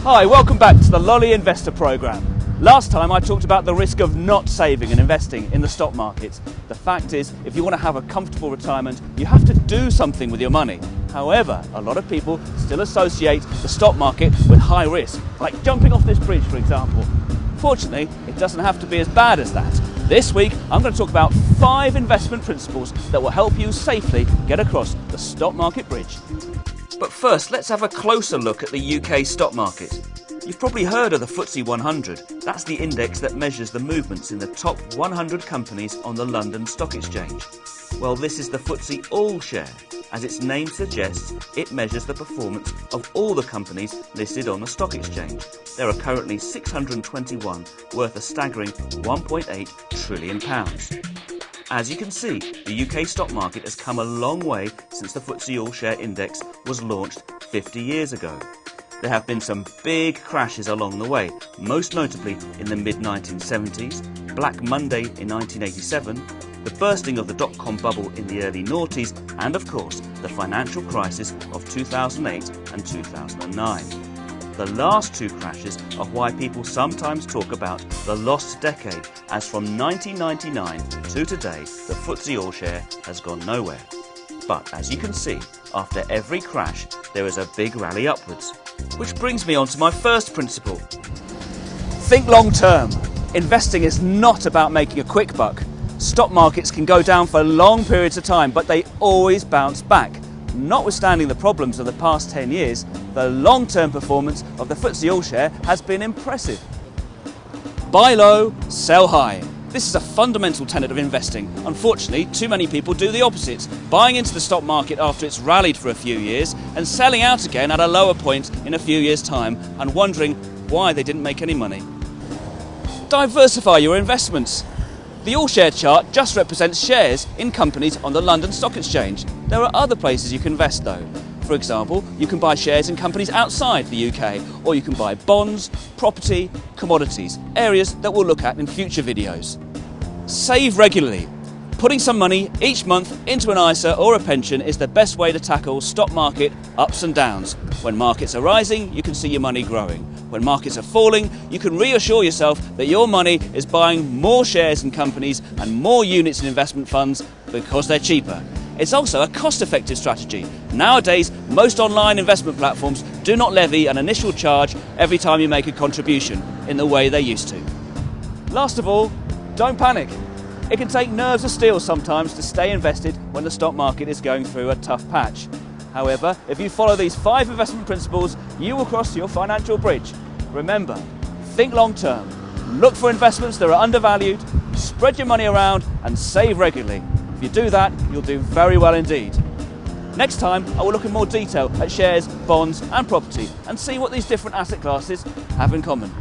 Hi, welcome back to the Lolly Investor Programme. Last time I talked about the risk of not saving and investing in the stock markets. The fact is, if you want to have a comfortable retirement, you have to do something with your money. However, a lot of people still associate the stock market with high risk, like jumping off this bridge, for example. Fortunately, it doesn't have to be as bad as that. This week, I'm going to talk about 5 investment principles that will help you safely get across the stock market bridge. But first, let's have a closer look at the UK stock market. You've probably heard of the FTSE 100. That's the index that measures the movements in the top 100 companies on the London Stock Exchange. Well, this is the FTSE All Share. As its name suggests, it measures the performance of all the companies listed on the stock exchange. There are currently 621, worth a staggering £1.8 trillion. As you can see, the UK stock market has come a long way since the FTSE All Share Index was launched 50 years ago. There have been some big crashes along the way, most notably in the mid-1970s, Black Monday in 1987, the bursting of the dot-com bubble in the early noughties, and of course, the financial crisis of 2008 and 2009. The last 2 crashes are why people sometimes talk about the lost decade, as from 1999 to today, the FTSE All Share has gone nowhere. But as you can see, after every crash, there is a big rally upwards. Which brings me on to my first principle. Think long term. Investing is not about making a quick buck. Stock markets can go down for long periods of time, but they always bounce back. Notwithstanding the problems of the past 10 years, the long-term performance of the FTSE All Share has been impressive. Buy low, sell high. This is a fundamental tenet of investing. Unfortunately, too many people do the opposite, buying into the stock market after it's rallied for a few years and selling out again at a lower point in a few years' time and wondering why they didn't make any money. Diversify your investments. The All Share chart just represents shares in companies on the London Stock Exchange. There are other places you can invest though. For example, you can buy shares in companies outside the UK, or you can buy bonds, property, commodities, areas that we'll look at in future videos. Save regularly. Putting some money each month into an ISA or a pension is the best way to tackle stock market ups and downs. When markets are rising, you can see your money growing. When markets are falling, you can reassure yourself that your money is buying more shares in companies and more units in investment funds because they're cheaper. It's also a cost-effective strategy. Nowadays, most online investment platforms do not levy an initial charge every time you make a contribution in the way they used to. Last of all, don't panic. It can take nerves of steel sometimes to stay invested when the stock market is going through a tough patch. However, if you follow these 5 investment principles, you will cross your financial bridge. Remember, think long term, look for investments that are undervalued, spread your money around and save regularly. If you do that, you'll do very well indeed. Next time, I will look in more detail at shares, bonds and property and see what these different asset classes have in common.